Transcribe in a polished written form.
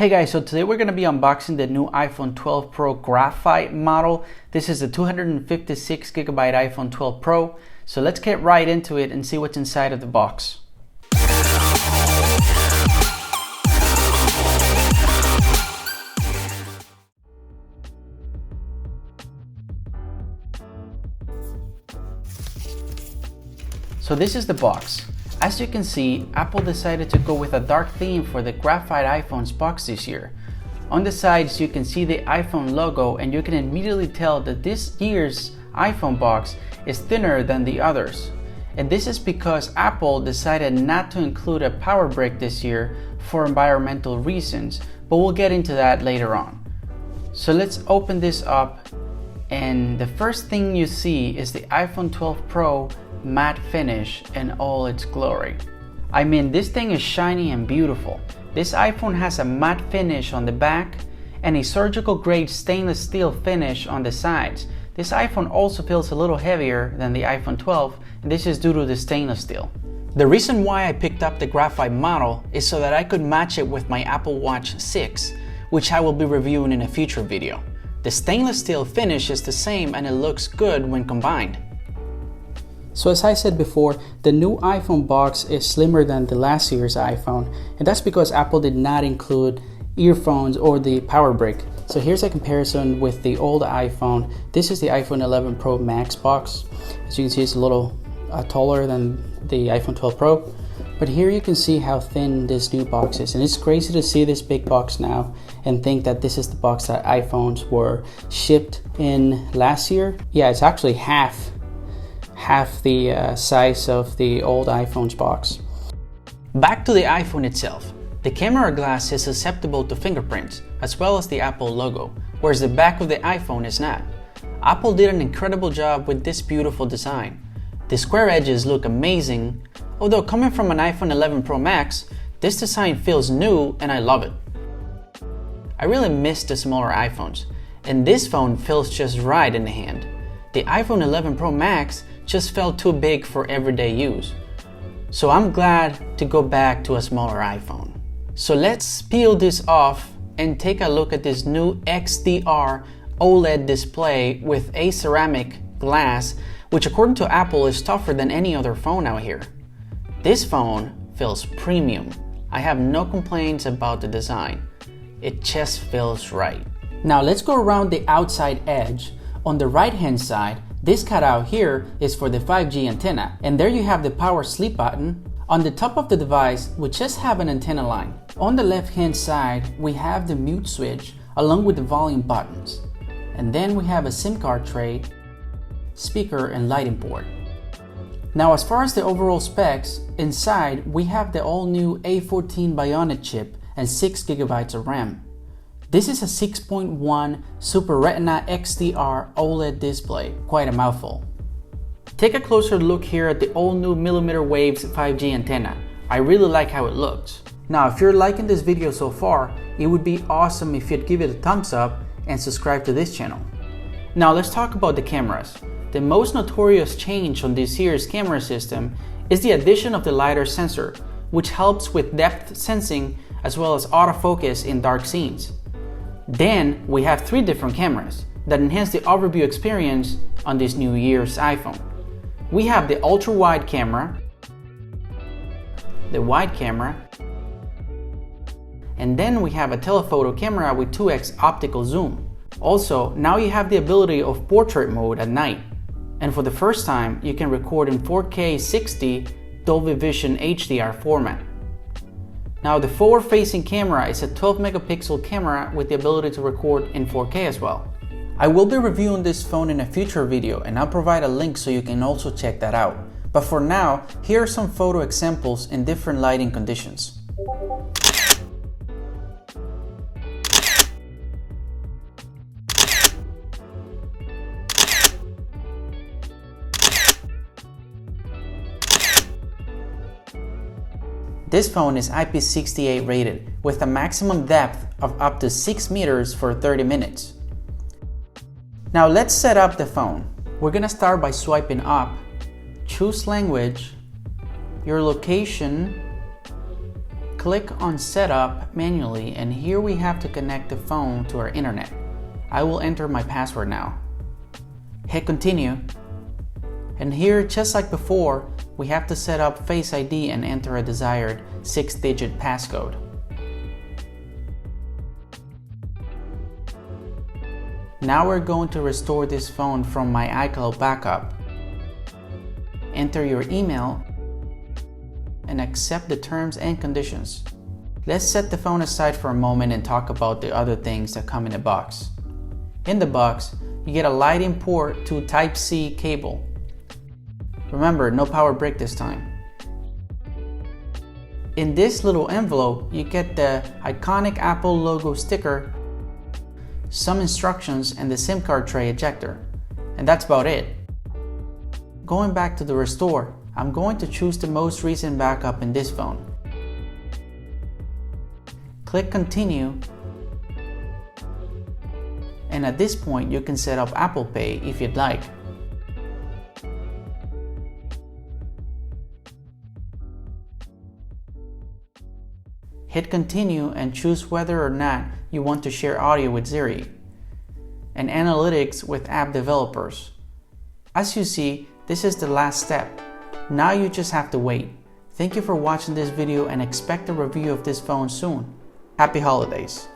Hey guys, so today we're going to be unboxing the new iPhone 12 Pro Graphite model. This is the 256GB iPhone 12 Pro. So let's get right into it and see what's inside of the box. So this is the box. As you can see, Apple decided to go with a dark theme for the Graphite iPhone's box this year. On the sides you can see the iPhone logo, and you can immediately tell that this year's iPhone box is thinner than the others. And this is because Apple decided not to include a power brick this year for environmental reasons, but we'll get into that later on. So let's open this up, and the first thing you see is the iPhone 12 Pro matte finish in all its glory. I mean, this thing is shiny and beautiful. This iPhone has a matte finish on the back and a surgical grade stainless steel finish on the sides. This iPhone also feels a little heavier than the iPhone 12, and this is due to the stainless steel. The reason why I picked up the Graphite model is so that I could match it with my Apple Watch 6, which I will be reviewing in a future video. The stainless steel finish is the same and it looks good when combined. So as I said before, the new iPhone box is slimmer than the last year's iPhone, and that's because Apple did not include earphones or the power brick. So here's a comparison with the old iPhone. This is the iPhone 11 Pro Max box. As you can see, it's a little taller than the iPhone 12 Pro, but here you can see how thin this new box is, and it's crazy to see this big box now and think that this is the box that iPhones were shipped in last year. Yeah, it's actually half the size of the old iPhone's box. Back to the iPhone itself. The camera glass is susceptible to fingerprints, as well as the Apple logo, whereas the back of the iPhone is not. Apple did an incredible job with this beautiful design. The square edges look amazing, although coming from an iPhone 11 Pro Max, this design feels new and I love it. I really miss the smaller iPhones, and this phone feels just right in the hand. The iPhone 11 Pro Max just felt too big for everyday use. So I'm glad to go back to a smaller iPhone. So let's peel this off and take a look at this new HDR OLED display with a ceramic glass, which according to Apple is tougher than any other phone out here. This phone feels premium. I have no complaints about the design. It just feels right. Now let's go around the outside edge. On the right hand side, this cutout here is for the 5G antenna, and there you have the power sleep button. On the top of the device, we just have an antenna line. On the left hand side, we have the mute switch along with the volume buttons. And then we have a SIM card tray, speaker, and lighting port. Now as far as the overall specs, inside we have the all new A14 Bionic chip and 6GB of RAM. This is a 6.1 Super Retina XDR OLED display, quite a mouthful. Take a closer look here at the all new millimeter waves 5G antenna. I really like how it looks. Now if you're liking this video so far, it would be awesome if you'd give it a thumbs up and subscribe to this channel. Now let's talk about the cameras. The most notorious change on this year's camera system is the addition of the LIDAR sensor, which helps with depth sensing as well as autofocus in dark scenes. Then we have 3 different cameras that enhance the overview experience on this new year's iPhone. We have the ultra wide camera, the wide camera, and then we have a telephoto camera with 2x optical zoom. Also, now you have the ability of portrait mode at night. And for the first time, you can record in 4K 60 Dolby Vision HDR format. Now the forward-facing camera is a 12 megapixel camera with the ability to record in 4K as well. I will be reviewing this phone in a future video, and I'll provide a link so you can also check that out. But for now, here are some photo examples in different lighting conditions. This phone is IP68 rated with a maximum depth of up to 6 meters for 30 minutes. Now let's set up the phone. We're gonna start by swiping up, choose language, your location, Click on Setup manually, and here we have to connect the phone to our internet. I will enter my password now. Hit continue. And here, just like before, we have to set up Face ID and enter a desired 6-digit passcode. Now we're going to restore this phone from my iCloud backup. Enter your email and accept the terms and conditions. Let's set the phone aside for a moment and talk about the other things that come in the box. In the box, you get a Lightning port to Type-C cable. Remember, no power brick this time. In this little envelope, you get the iconic Apple logo sticker, some instructions, and the SIM card tray ejector. And that's about it. Going back to the restore, I'm going to choose the most recent backup in this phone. Click continue. And at this point, you can set up Apple Pay if you'd like. Hit continue and choose whether or not you want to share audio with Siri and analytics with app developers. As you see, this is the last step. Now you just have to wait. Thank you for watching this video and expect a review of this phone soon. Happy holidays!